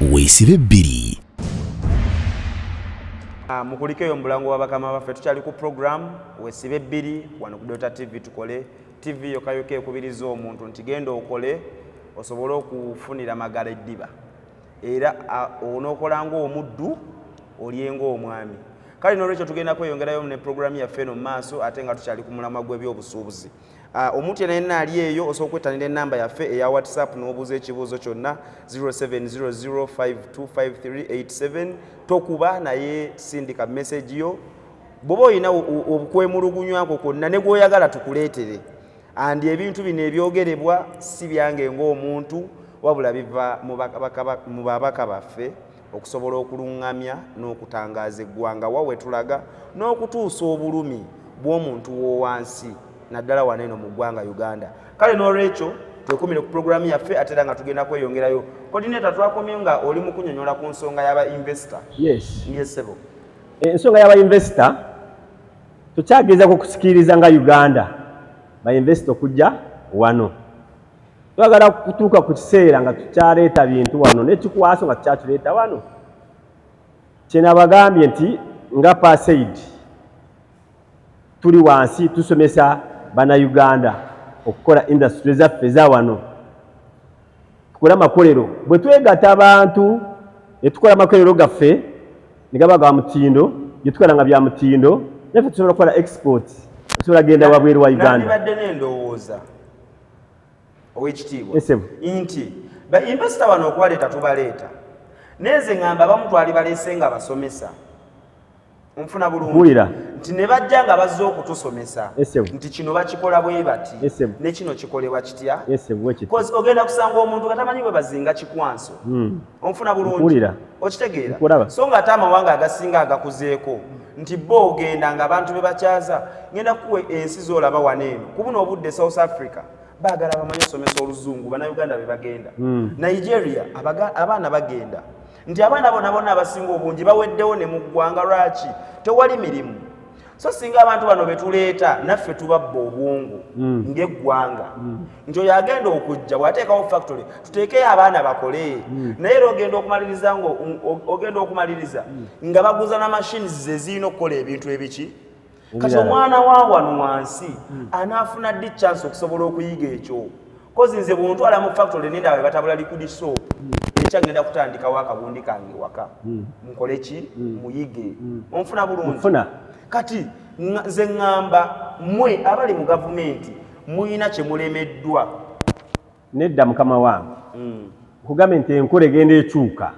weesibe bbiri. Mukulikeyo mulango wa bakama baffe tukyali ku program weesibe bbiri wano ku Dota TV tukole TV yokayoka ekubiriza omuntu nti genda okole osobola okufunira magala eddiba era onookola ng'omuddu olyenga omwami. Kale n'olwekyo tugenda kweyongerayo ne program yaffe eno mu maaso ate nga tukyali ku mulamwa gw'ebyobusuubuzi. Omuntu yenna ali eyo osobola okwettanira ennamba yaffe eya WhatsApp n'obuuza ekibuuzo kyonna 0700525387 tokuba naye sindika message yo bw'oba olina okwemulugunywako kwonna ne gw'oyagala tukuleetere andi ebintu bino ebyogerebwa si byange ng'omuntu wabula biva mu babaka baffe okusobola okuluŋŋamya n'okutangaaza eggwanga wawe tulaga n'okutuusa obulumi bw'omuntu w'owansi naddala wano eno mu ggwanga Uganda. Kale n'olwekyo twekumire ku programu yaffe ate era nga tugenda kweyongerayo. Coordinator twakomye nga oli mu kunnyonnyola ku nsonga y'aba investor. Yes. Yes sebo. Ensonga y'aba investor tukyagezaako kusikiriza nga Uganda ba investor kujja wano. Twagala kutuuka ku kiseera nga tukyaleeta bintu wano n'ekikwaso nga tukyakireeta wano. Kye nabagambye nti nga PASAID tuli wansi tusomesa bana Uganda okukola industry zaffe za wano. Tukola makolero bwe twegatta abantu ne tukola makolero gaffe ne gaba ga mutindo gye tukola nga bya mutindo naffe tusobola kukola export tusobola genda wabweru wa Uganda. Nandibadde n'endowooza ow'ekitiibwa nti ba investor wano okwaleeta tubaleeta neze ngamba abamu twali baleese nga basomesa onfuna bulungi nti ne bajja nga bazze okutusomesa nti kino bakikola bwe bati ne kino kikolebwa kitya because ogenda kusanga omuntu katamanyi bwe bazinga kikwanso onfuna bulungi okitegeera so nga ate amawanga agasinga agakuzeeko nti bo ogenda nga abantu be bakyaza ngenda kuwe ensi z'olaba waneeno ku buno obudde South Africa baagala bamanyi osomesa oluzungu bannayuganda be bagenda Nigeria abaana bagenda nti abaana bonna abasinga obungi baweddewo ne mu ggwanga lwaki tewali mirimu so singa abantu bano betuleeta naffe tubabba obwongu ng'eggwanga nti oyo agenda okujja bw'ateekawo factory tuteekeyo abaana bakole naye era ogenda okumaliriza nga baguza na machines ze zirina okukola ebintu ebiki kati omwana wa wano wansi anaafuna ddi chance okusobola okuyiga ekyo kozi nze bw'ontwala mu factory nenda we batabula liquid soap ekyangenda kutandikawo akabundi kange waka mukole ki muyige onfuna bulungi kati nze ŋŋamba mmwe abali mu gavumenti muyina kye mulemeddwa nedda mukama wange kugambe nti enkola egenda ekyuka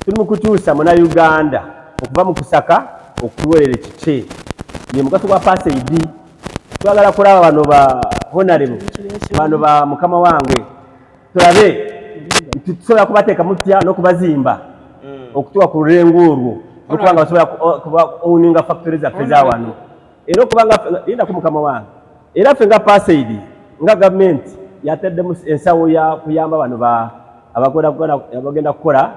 tuli mu kukyusa Munnayuganda okuva mu kusaka okuweerera ekikye ye mugaso gwa PASAID twagala kulaba bano ba honorable bano ba mukama wange tulabe tusobola kubateeka mutya n'okubazimba okutuwa ku lulengo olwo okubanga basobola kuba owninga factory zaffe za wano era okubanga linda ku mukama wange era ffe nga PASAID nga gavumenti yateddemu ensawo ya kuyamba bano abagenda kukola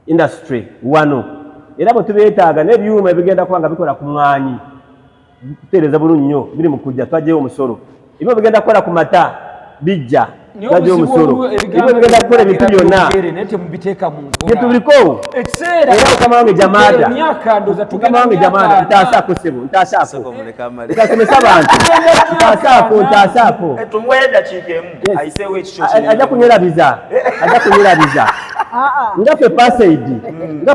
industry wano era bwe tubeetaaga n'ebyuma ebigenda kuba nga bikola ku mwanyi kuteereza bulungi nnyo biri mu kujja twajjayo omusolo ebyo bigenda kukola ku mata bijja twajjayo omusolo ebyo bigenda kukola ebintu byonna byetubiliko era mukama wange jamaada mukama wange jamaada ntaasaako sebo ntaasaako ntasomesa abantu ntaasaako ajja kunyerabiza nga ffe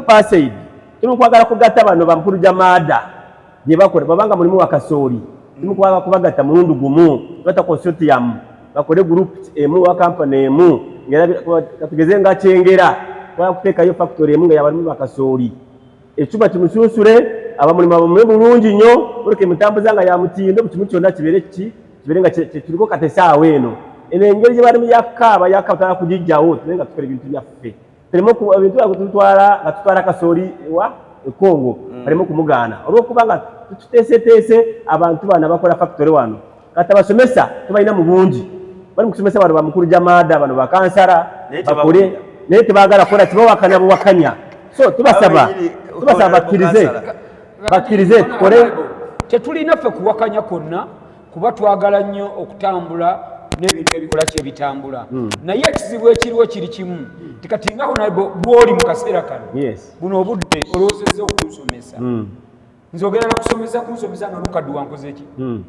PASAID tuli kwagala kugatta bano bamukulu jamaada gye bakola babanga mulimu wa kasooli tuli kwagala kubagatta mulundi gumu bata consortium bakole group emu wa company emu tugeze nga kyengera kuteekayo factory emu nga yabalimu wa kasooli ekyuma kimusunsule abamulimu bamume bulungi nnyo oleke mutambuza nga ya mutindo kimu kyonna kibeere nga tuliko katesaawo eno engeri gye balimu yakkaaba tutala kugijjawo tule nga tukola ebintu byaffe teremu ebintu tutwala kasooli wa Kongo balimo kumugaana olw'okuba nga tuteeseteese abantu bano bakola factory wano kati abasomesa tubalina mu bungi bali mu kusomesa bano bamukulu jamaada bano bakansala bakole naye tebaagala kukola tibawakanya buwakanya so tubasaba bakkirize tukole tetulina ffe kuwakanya kwonna kuba twagala nnyo okutambula n'ebintu ebikola kye bitambula naye ekizibu ekiriwo kiri kimu tikati nga bw'oli mu kaseera kano buno obudde olowoozezza okunsomesa nze ogenda kunsomesa nga nokaddiwa nkoze eki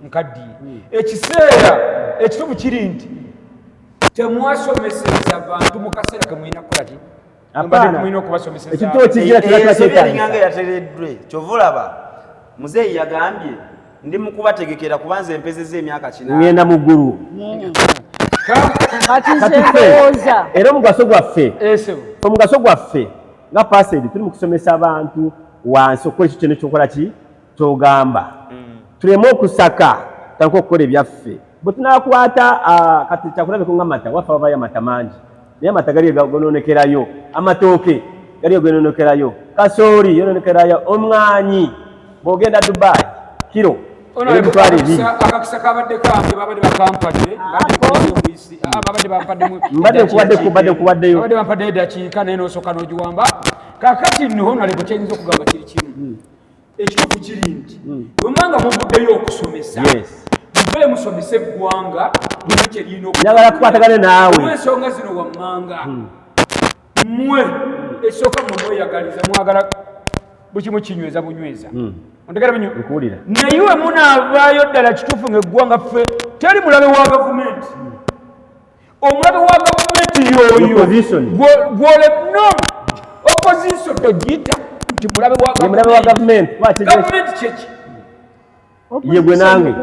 nkaddiye ekiseera ekitubu kiri nti temwasomeseza bantu mu kaseera kemulina kukola ki mulina okubasomesezaeringange yatereddwe kyova olaba muzeeyi yagambye ndi mukubategekera kubanza empezeza emyaka 9 ngenda mu ggulu era omugaso gwaffe nga pasedi tuli mu kusomesa abantu wansi okukola ekyo kyonna kyokola ki kyogamba tuleme okusaka tanka okukola ebyaffe bwe tunakwata kati kyakulabeko nga mata waffe ababayo amata mangi naye amata gali gononekerayo amatooke gali gononekerayo kasooli yononekerayo omwanyi bw'ogenda Dubai kiro emitwalo 2 akakisa kabadde kange babadde bakampadde mbadde nkubaddeyo babadde bampadde eddakiika naye n'osooka n'ogiwamba kakati nno naleko kyeyinza okugamba kiri kimu ekituufu kiri nti bwemanga muvuddeyo okusomesa muve musomese eggwanga lino kyerina njagala kukwatagane naawe ensonga zino wammanga mmwe ekisooka mweyagaliza mwagala bukimu kinyweza bunyweza ontegera binyo nkuwulira naye we munaavaayo ddala kituufu ng'eggwanga ffe teri mulabe wa gavumenti omulabe wa gavumenti yoyo gwoleno opposition togiyita nti mulabe wa gavumenti kyeki yegwe nange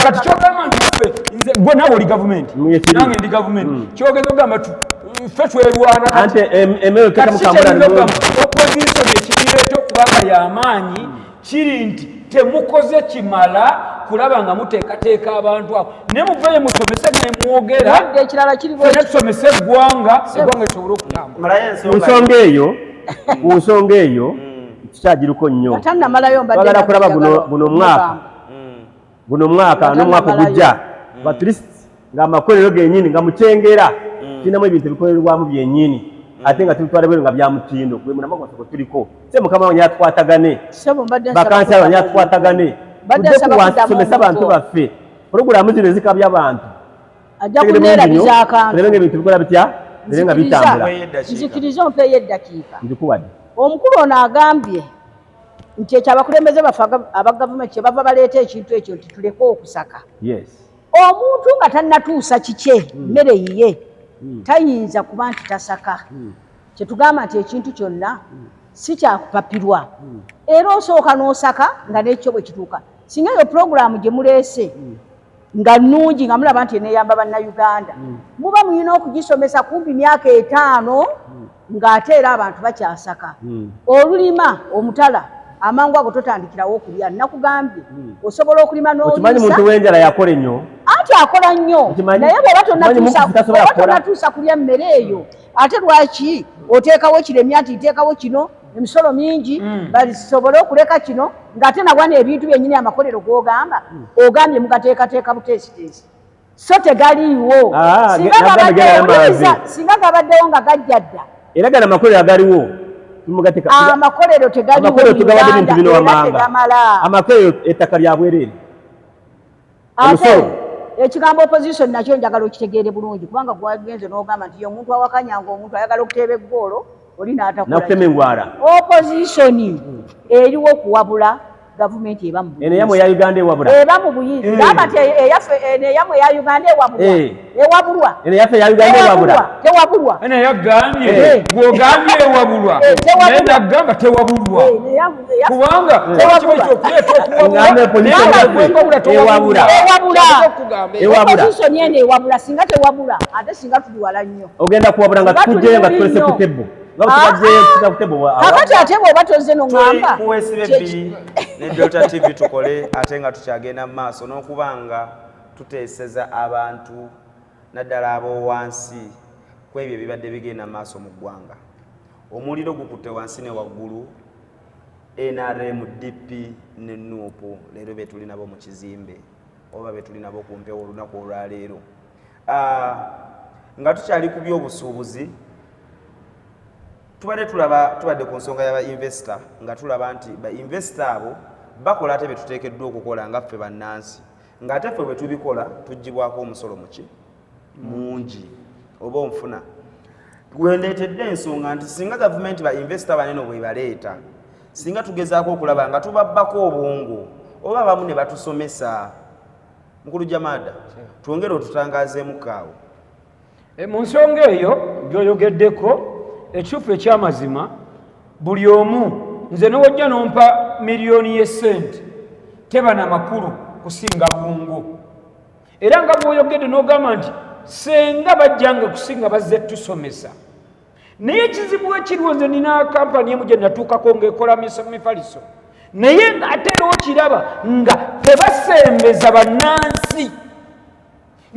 kati kyogamba nti ffe nze gwe nawe oli gavumenti nange ndi gavumenti kyogeza ogamba ffe twerwana anti opposition ekibireeta okubanga y'amaanyi kiri nti temukoze kimala kulaba nga muteekateeka abantu abo naye muveeyo musomese nemwogera fena tusomese eggwanga lisobole okutambula ku nsonga eyo tukyagiriko nnyo twagala kulaba guno mwaka n'omwaka ogujja batulist ng'amakolero gennyini nga mukyengera tulinamu ebintu ebikolererwamu byennyini ate nga tubitwala bwero nga byamutindo gwe munamakwasoko tuliko se mukama wange atukwatagane bakansi wange atukwatagane tudde kuwasomesa abantu baffe pologulamu zino ezikabya abantu tulebe ng'ebintu bikola bitya lere nga bitambula nzikiriza ompeeyo eddakiika nzikuwadde omukulu ono agambye nti ekyo abakulembeze baffe aba gavumenti kye bava baleeta ekintu ekyo nti tuleke okusaka omuntu nga tannatuusa kikye mmere yiye tayinza kuba nti tasaka kyetugamba nti ekintu kyonna si kyakupapirwa era osooka n'osaka nga n'ekyo bwe kituuka singa eyo puroguramu gye muleese nga nnungi nga mulaba nti eneeyamba bannayuganda muba mulina okugisomesa kumpi myaka 5 ng'ate era abantu bakyasaka olulima omutala amangu ago totandikirawo okulya nakugambye osobola okulima n'okimanyi muntu w'enjala yakola ennyo anti akola nnyo naye bw'oba tonatuusa kulya mmere eyo ate lwaki oteekawo kiremya nti nteekawo kino emisolo mingi basobole okuleka kino ng'ate nabwana ebintu byennyini amakolero g'ogamba ogambye mugateekateeka buteesiteesi so tegaliiwo singa gabaddewo nga gajja dda era gana amakolero agaliwo amakolero tegaliwotegamala amakolero ettaka lya bwereere ate ekigambo opposition nakyo njagala okitegeere bulungi kubanga gwagenze n'ogamba nti omuntu awakanyanga omuntu ayagala okuteeba eggoolo oli n'atakutema engwara opposition eriwo okuwabula gavumenti eba mu eno yamwe ya Uganda ewabula eba mu buyizi ngamba nti eyaffe eno yamwe ya Uganda ewabulwa eno yaffe ya Uganda ewabula tewabulwa eno yagambye gwogambye ewabulwa naye nagamba tewabulwa kubanga kiba ekyokuleeta okuwabula opposition eno ewabula singa tewabula ate singa tuli wala nnyo ogenda kuwabula nga tukujjeyo nga tukolese ku tebo kakati ate bw'oba toze n'oŋŋamba ne Delta TV tukole ate nga tukyagenda mu maaso n'okubanga tuteeseza abantu naddala ab'owansi ku ebyo ebibadde bigenda mu maaso mu ggwanga omuliro gukutte wansi ne waggulu NRM DP ne NUP leero be tuli nabo mu kizimbe oba be tuli nabo ku mpewo olunaku olwaleero nga tukyali ku by'obusuubuzi tubadde ku nsonga y'aba investor nga tulaba nti ba investor abo bakola ate betuteekeddwa okukola nga ffe bannansi ng'ate ffe bwe tubikola tugibwako omusolo muki mungi oba onfuna gwendeetedde ensonga nti singa gavumenti ba investor banene bwe baleeta singa tugezaako okulaba nga tubabbako obwongo oba abamu ne batusomesa mukulu Jamada twongere otutangaazeemu kaawo mu nsonga eyo gy'oyogeddeko ekituufu ekyamazima buli omu nze newojja nompa miliyoni y'essente teba na makulu kusinga bungu era nga bw'oyogedde n'ogamba nti senga bajjanga kusinga bazze tusomesa naye ekizibu ekiriwo nze nina kampani emu gye natuukako ng'ekola mifaliso naye ate era okiraba nga tebasembeza bannansi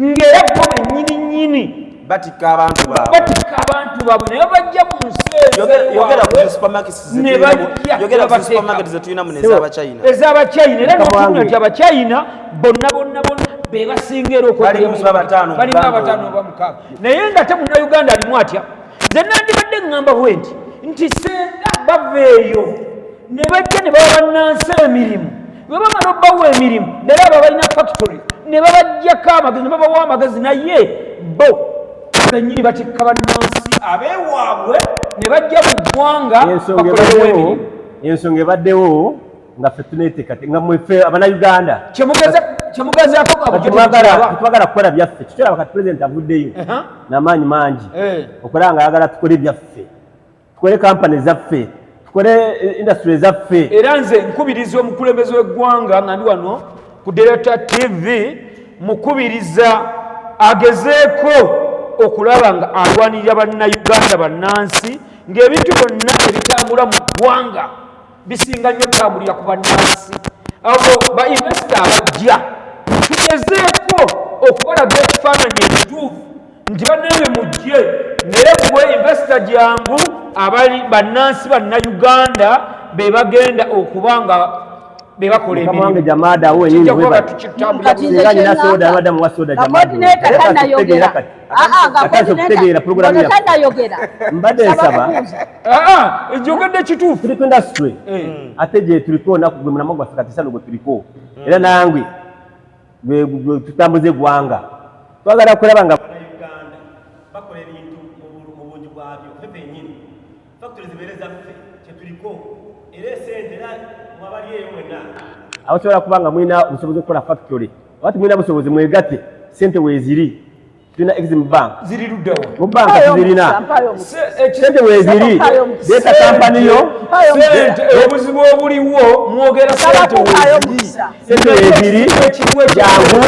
ng'era bo bennyininyini batika abantu baabwe naye bajja mu nsi ez'abachina era n'okuuna nti abachina bonna be basinga era balimu abataano oba mukaaga naye nga te munnayuganda alimu atya nze nandibadde ŋŋamba bwe nti senga baveeyo ne bajja ne baba bannansi emirimu bwe bamala obbawo emirimu naye abo balina factory ne babajjako amagezi ne babawa amagezi naye bo bennyini batikka bannansi abeewaabwe ne bajja mu ggwanga bakolewo emirimu. Ensonga ebaddewo nga ffe tuneeteekate nga mweffe abannayuganda twagala kukola byaffe kitulaba kati pulezidenti avuddeyo n'amaanyi mangi okulaba nga ayagala tukole byaffe tukole kampani zaffe tukole indasitule zaffe. Era nze nkubiriza omukulembeze w'eggwanga nga ndi wano ku Director TV mukubiriza agezeeko okulaba nga alwanirira bannayuganda bannansi ng'ebintu byonna ebitambula mu ggwanga bisinga nnyo ttambulira ku bannansi abo ba investor abajja tugezeeko okubalaga ekifaananyi ekituufu nti bannange mujje naye kuwe investor jangu abali bannansi bannayuganda be bagenda okuba nga be bakola emirimu. Kamange Jamada awo enyinyi weba singa nyina soda abadda muwa soda Jamada kutegeera programu yayogera mbadde nsaba ejogedde kituufu tuli ku industry ate gye tuliko onaku gwe mulamwa gwaffe kati sano gwe tuliko era nangwe tutambuze eggwanga twagala kulaba nga bannayuganda bakola ebintu mu bungi bwabyo ffe bennyini factory zibeere zaffe kye tuliko era esente era mwabali eyo mwenna abasobola kuba nga mulina obusobozi okukola factory abati mulina busobozi mwegatte sente weeziri tulina Exim Bank ziri luddawo mu banka tuzirina sente weeziri leeta kampani yo obuzibu obuliwo mwogera sente weeziri jangu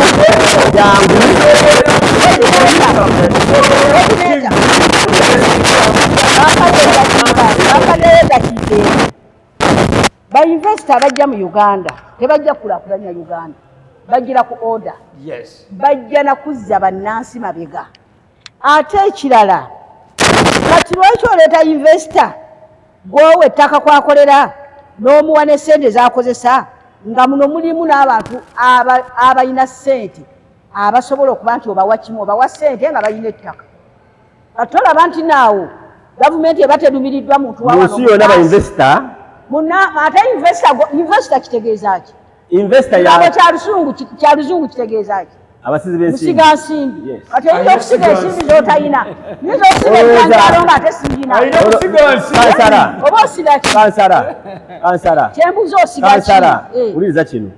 bainvesita bajja mu Uganda tebajja kulaakulanya Uganda bajjira ku order bajja na kuzza bannansi mabega. Ate ekirala kati lwaki oleeta investor gwowe ettaka kwakolera n'omuwa ne ssente z'akozesa nga muno mulimu n'abantu abalina ssente abasobola okuba nti obawa kimu obawa ssente nga balina ettaka. Kati olaba nti naawo gavumenti eba terumiriddwa muntu munsi yonna bainvesita ate investor kitegeeza ki? Investor kyaluzungu kitegeeza ki? abasizi b'ensimbi musiga nsimbi ate oyinza okusiga ensimbi z'otalina yinza okusiga ebijanjaalo ng'ate singina oba osiga kansala kyembuza osiga wuliriza kino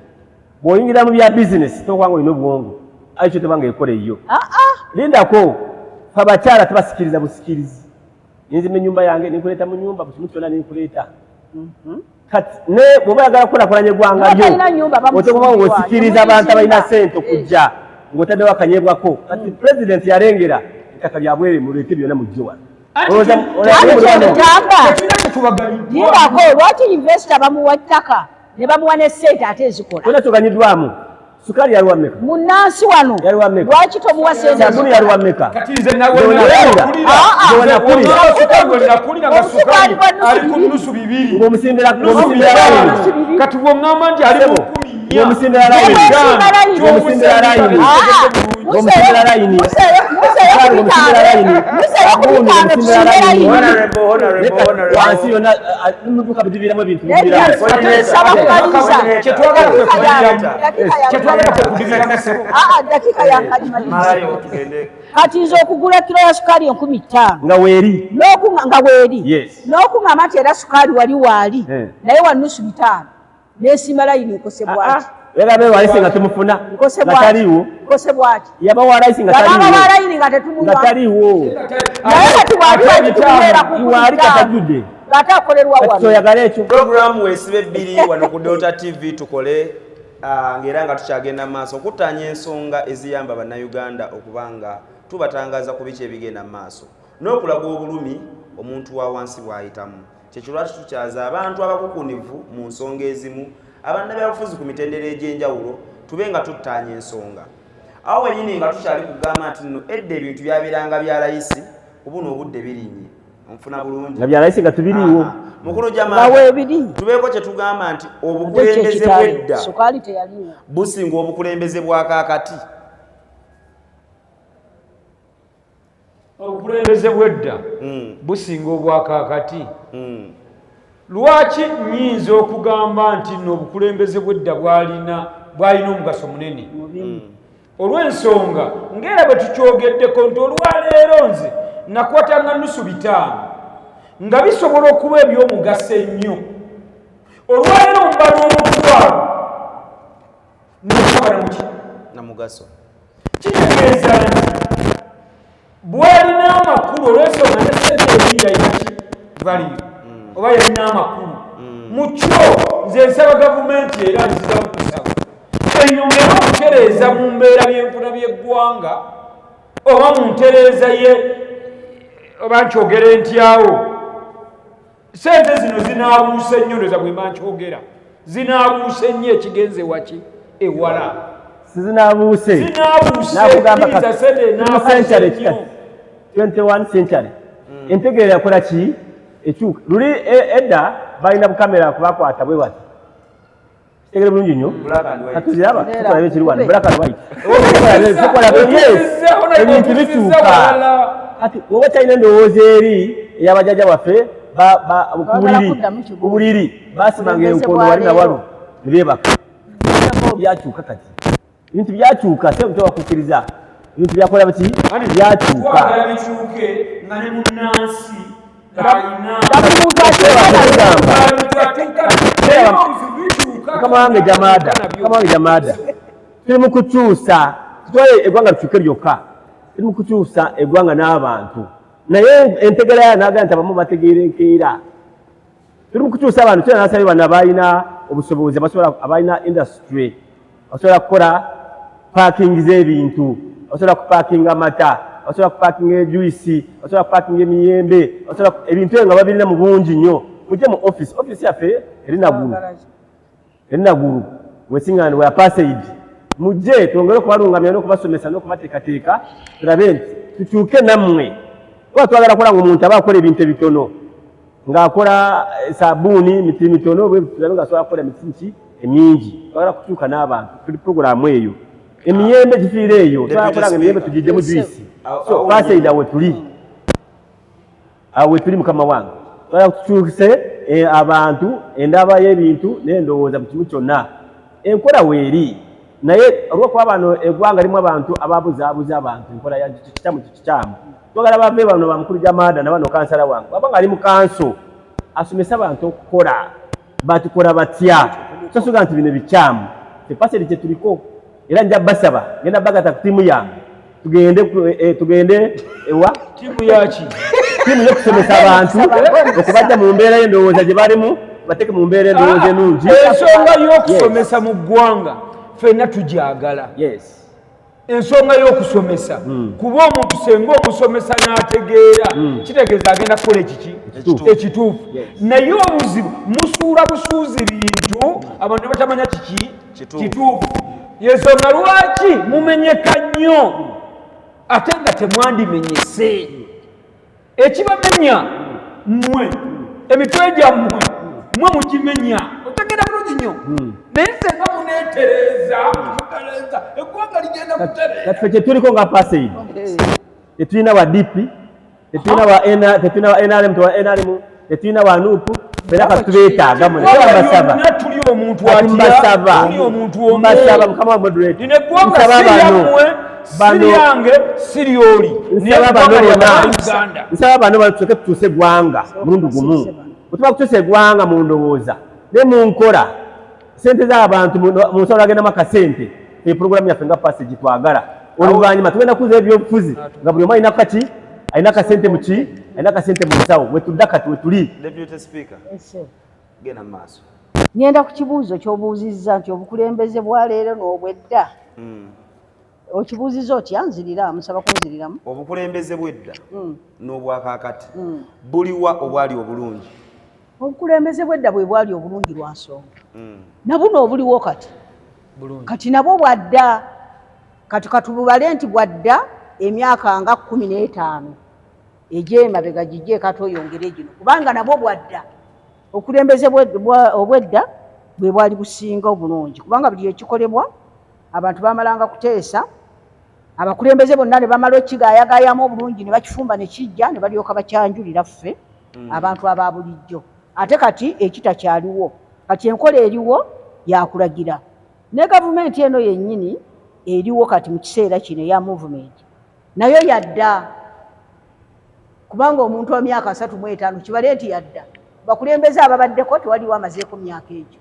bw'oyingira mu bya bizinesi tokwanga olina obwongo ayi kyo tebanga ekola eyo lindako fe abakyala tebasikiriza busikirizi yinzima ennyumba yange ninkuleeta mu nyumba buli kimu kyonna ninkuleeta kati ne bw'oba oyagala kukulakulanya eggwanga lyo oteekoma ng'osikiriza abantu abalina ssente okujja ng'otaddewo akanyebwako kati pulezidenti yalengera ettaka lya bwere muleete byonna mujje wano yingako lwaki investor bamuwa ettaka ne bamuwa ne ssente ate ezikola tonna kyoganyiddwamu sukali yaliwa mmeka munnansi wano lwaki tomuwa ssente sabuni yaliwa mmeka ali ku nusu bibiri ng'omusimbira kati bw'oŋŋamba nti ali mu 10 kati nze okugula kilo ya sukali 15 nga weeri n'okungamba nti era sukali wali naye wa nusu 5 n'esima layini nkose bwati Ega waisi nga tumufuna ngataliwo nkose bwati yaba waisi layini nga tetumulwa ngataliwo naye kati wali wali katajude ngatakolerwa wano toyagala ekyo programu wesibe bbiri wano ku Delta TV tukole ngera nga tukyagenda maaso okutanya ensonga eziyamba bannayuganda okubanga tubatangaza ku biki ebigenda maaso n'okulaga obulumi omuntu wa wansi bw'ayitamu kyekyo lwaki tukyaza abantu abakukunivu mu nsonga ezimu abannabyabufuzi ku mitendera egy'enjawulo tube nga tutanya ensonga awo wenyini nga tukyali kugamba nti nno edda ebintu byabiranga bya layisi obuno obudde birinnye onfuna bulungi nga bya layisi nga tubiriwo mukulu jamaa tubeeko kye tugamba nti obukulembeze bw'edda businga obukulembeze bwa kaakati obukulembeze bw'edda businga obwa kaakati lwaki nyinza okugamba nti nno obukulembeze bw'edda bwalina omugaso munene olw'ensonga ng'era bwe tukyogeddeko nti olwaleero nze nakwatanga nusu 5 nga bisobola okuba ebyomugaso ennyo olwaleero mba n'omutwalo nakabala muki namugaso kitegeeza nti bwalina amakulu olw'ensonga ne sente ebiri yayinaki valiyo oba yalina amakulu mukyo nze nsaba gavumenti era nziza mukusaba enyongere okutereeza mu mbeera by'enfuna by'eggwanga oba mu ntereeza ye oba nkyogere ntyawo sente zino zinaabuuse nnyo ndoza bwemba nkyogera zinaabuuse nnyo ekigenze waki ewala zinaabuuse 21 century entegeera yakola ki ekyuka luli edda balina bukamera kubakwata bwe bati kitegere bulungi nnyo katuziraba tukola bye kiri wano black and white ebintu bikyuka kati oba kyalina endowooza eri ey'abajjajja baffe ku buliri basimanga enkono wali na walo ne beebaka byakyuka kati ebintu byakyuka se omuntu wakukkiriza ebintu byakola biki byakyuka kama wange jamaada tuli mu kukyusa tutwale eggwanga likyuke lyokka tuli mu kukyusa eggwanga n'abantu naye entegera yayo naga nti abamu bategeera enkeera tuli mu kukyusa abantu tula nasabye bano abalina obusobozi abalina industry basobola kukola parking z'ebintu basobola kupaakinga amata basobola kupaakinga ejuisi basobola kupaakinga emiyembe ebintu ebyo nga babirina mu bungi nnyo mujje mu offisi yaffe erinagulu wesingani wa pasaid mujje twongere okubalungamya n'okubasomesa n'okubateekateeka tulabe nti tukyuke nammwe kuba twagala kukola nga omuntu aba akola ebintu ebitono ng'akola sabuuni miti mitono tulabe nga asobola kukola miti emingi twagala kukyuka n'abantu tuli puroguramu eyo emiyembe gifiire eyo twakolanga emiyembe tugijje mu juisi so pasaid awe tuli mukama wange twagala tukyuse abantu endaba y'ebintu n'endowooza mu kimu kyonna enkola weeri naye olw'okuba bano eggwanga limu abantu ababuzaabuza abantu enkola ya kikyamu twagala bave bano bamukulu jamaada na bano kansala wange waba nga ali mu kanso asomesa abantu okukola batukola batya sosuga nti bino bikyamu tepaseri kye tuliko era nja basaba genda bagata ku tiimu yange tugende ewa tiimu yaki tiimu y'okusomesa abantu okubajja mu mbeera y'endowooza gye balimu bateeke mu mbeera endowooza ennungi ensonga y'okusomesa mu ggwanga ffenna tugyagala ensonga y'okusomesa kuba omuntu senga omusomesa n'ategeera kitegeeza agenda kukola ekiki ekituufu naye obuzibu musuula busuuzi bintu abantu ne batamanya kiki kituufu yensonga lwaki mumenyeka nnyo ate nga temwandimenyese ekibamenya mmwe emitwe gyammwe mwe mugimenya otegera bulungi nnyo naye senga muneetereza eggwanga ligenda kutereza kati kye tuliko nga Paseid tetulina wa DP tetulina wa NRM tetulina wa NUP era katubeetaaga mbasaba tuli omuntu atya mbasaba mukama wa moderate lino eggwanga siri yange siri oli nsaba bano batusoke tutuuse eggwanga mulundi gumu bwetuba kutuusa eggwanga mu ndowooza ne mu nkola sente z'abantu mu nsalo agendamu akasente epuroguramu yaffe nga Paseid gitwagala oluvannyuma tugenda kuza ebyobufuzi nga buli omu alina kaki alina akasente muki alina akasente mu nsawo wetudda kati wetuli. Deputy Speaker genda mu maaso ngenda ku kibuuzo ky'obuuzizza nti obukulembeze bwa leero n'obwedda okibuuzizza otya nzirira musaba kunziriramu obukulembeze bw'edda n'obwakaakati buliwa obwali obulungi obukulembeze bw'edda bwe bwali obulungi lwa nsonga nabuno obuliwo kati nabwo bwadda kati katububale nti bwadda emyaka nga 15 egy'emabega gijje kati oyongere gino kubanga nabwo bwadda okulembeze obwedda bwe bwali businga obulungi kubanga buli ekikolebwa abantu bamalanga kuteesa abakulembeze bonna ne bamala okigaayagaayamu obulungi ne bakifumba ne kijja ne balyoka bakyanjulira ffe abantu aba bulijjo ate kati ekitakyaliwo kati enkola eriwo yakulagira ne gavumenti eno yennyini eriwo kati mu kiseera kino eya movement nayo yadda kubanga omuntu wa myaka 35 kibale nti yadda bakulembeze ababaddeko tewaliwo amazeeko myaka egyo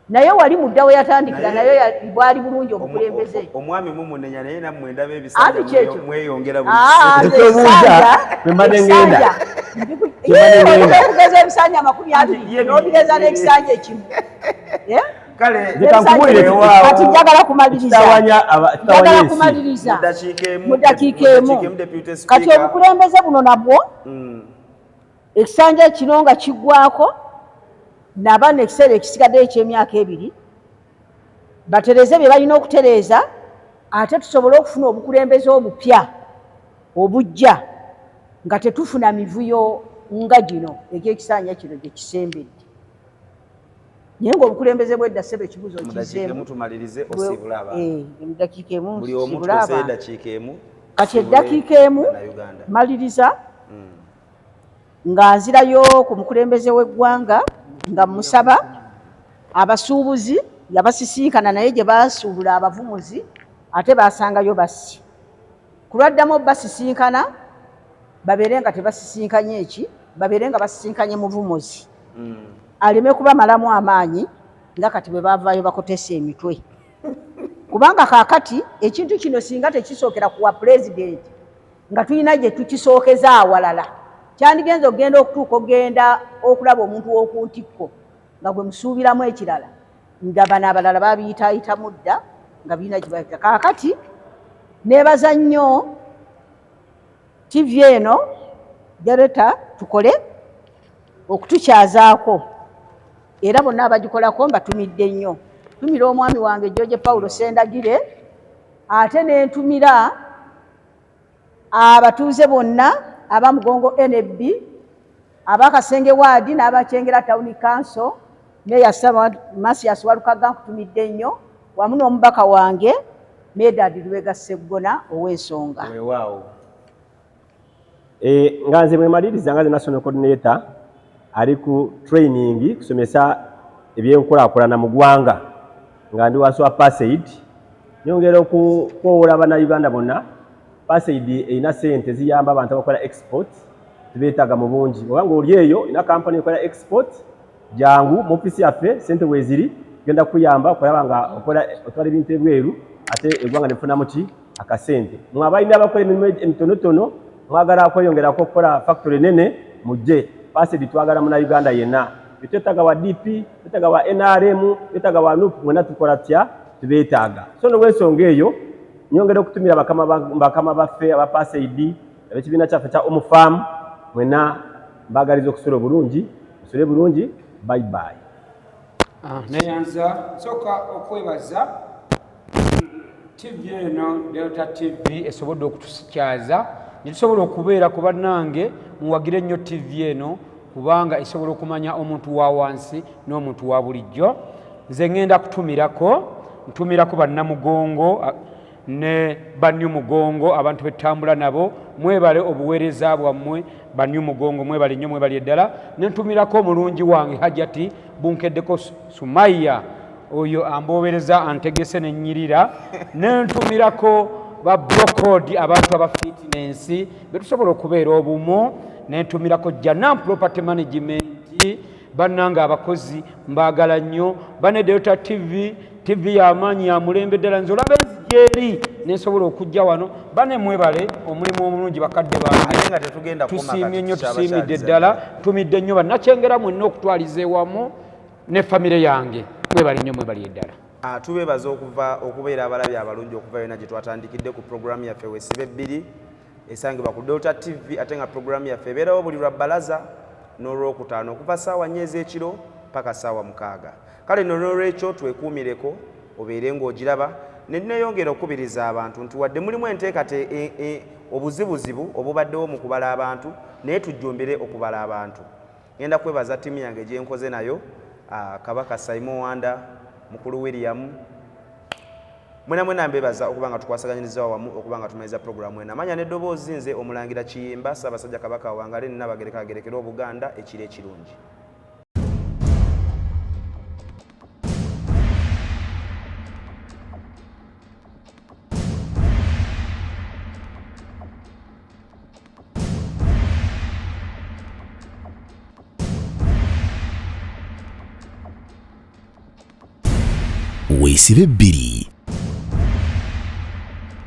naye wali mudda we yatandikira nayo bwali bulungi obukulembeze omwami mumunenya naye nammwe ndaba ebisanja mweyongera buli okugeza ebisanja 20 n'obigeza n'ekisanja ekimu kati njagala kumaliriza mu dakiika emu kati obukulembeze buno nabwo ekisanja kino nga kiggwako naba n'ekiseera ekisigaddeyo eky'emyaka 2 batereze bye balina okutereeza ate tusobole okufuna obukulembeze obupya obujja nga tetufuna mivuyo nga gino egy'ekisanja kino gye kisembedde naye ng'obukulembeze bw'edda ssebe ekibuzo kizeemu mu dakiika emu kati eddakiika emu maliriza nga nzirayo ku mukulembeze w'eggwanga nga musaba abasuubuzi yabasisinkana naye gye basuubula abavumuzi ate basangayo basi kulwaddamu basisinkana babeere nga tebasisinkanye eki babeere nga basisinkanye muvumuzi aleme kubamalamu amaanyi nga kati bwe bavaayo bakotesa emitwe kubanga kaakati ekintu kino singa tekisookera kuwa pulezidenti nga tulina gye tukisookeza awalala kyandigenza okugenda okutuuka ogenda okulaba omuntu w'okuntikko nga gwe musuubiramu ekirala nga bano abalala babiyitaayitamu dda nga birina gye bayita kaakati neebaza nnyo TV eno jareta tukole okutukyazaako era bonna abagikolako mbatumidde nnyo tumira omwami wange George Paulo Sendagire ate nentumira abatuuze bonna abamugongo NB abakasenge waadi n'abakyengera town council Meya Masias Walukaga nkutumidde nnyo wamu n'omubaka wange Medad Lubega Sseggona ow'ensonga nganze mwemaliriza nganze national coordinator ali ku training kusomesa ebyenkulaakulana mu ggwanga nga ndi wansi wa Paseid nyongera okwowola bannayuganda bonna Paseid erina sente ziyamba abantu abakola export tubeetaaga mu bungi obanga oli eyo ina kampani ekola export jangu mu ofisi yaffe sente weeziri genda kuyamba okulaba nga otwala ebintu ebweru ate eggwanga nefunamu ki akasente mmwe abalina abakola emirimu emitonotono mwagala okweyongerako okukola factory nene mujje Paseid twagala munnayuganda yenna twetaaga wa DP twetaaga wa NRM twetaaga wa NUP mwena tukola tya tubeetaaga so n'olw'ensonga eyo nyongera okutumira bakama baffe aba Paseid ekibiina kyaffe kya Omufarm mwena mbagaliza okusula obulungi musule bulungi bye bye. Neyanza soka okwebaza TV eno Delta TV esobodde okutukyaza netusobola okubeera ku bannange muwagire nnyo TV eno kubanga esobola okumanya omuntu wa wansi n'omuntu wa bulijjo nze ngenda ntumirako bannamugongo ne bannyamugongo abantu betambula nabo mwebale obuweereza bwammwe bannyamugongo mwebale nnyo mwebale eddala nentumirako omulungi wange Hajati Bunkeddeko Sumaya oyo ambobereza antegese nenyirira nentumirako ba brokodi abantu aba fitness betusobola okubeera obumo nentumirako Janam Property Management bannanga abakozi mbagala nnyo bane Delta TV y'amaanyi ya mulembe ddala nze olaba enzijeri nesobola okujja wano bane mwebale omulimu omulungi bakadde bange tusiimye nnyo tusiimidde ddala tumidde nnyo bannakyengera mwenna okutwaliza ewamu ne famire yange mwebale nnyo mwebali eddala tubeebaza okubeera abalabi abalungi okuva yonna gye twatandikidde ku programu yaffe Weesibe 2 esangibwa ku Delta TV ate nga programu yaffe ebeerawo buli lwa bbalaza n'olwokutaano okuva ssaawa 4 ez'ekiro paka ssaawa 6 kale n'olwekyo twekuumireko obeere ng'ogiraba neeyongera okukubiriza abantu nti wadde mulimu obuzibuzibu obubaddewo mu kubala abantu naye tujjumbire okubala abantu. Ngenda kwebaza ttiimu yange gye nkoze nayo Kabaka Simon Wanda Mukulu William mwena mbebaza okuba nga tukwasaganyiriza wamu okuba nga tumaliza programu ena amanya n'eddoboozi nze Omulangira Kiyimba Ssaabasajja Kabaka Wangale n'Abagereka Obuganda ekiro ekirungi. Weesibe 2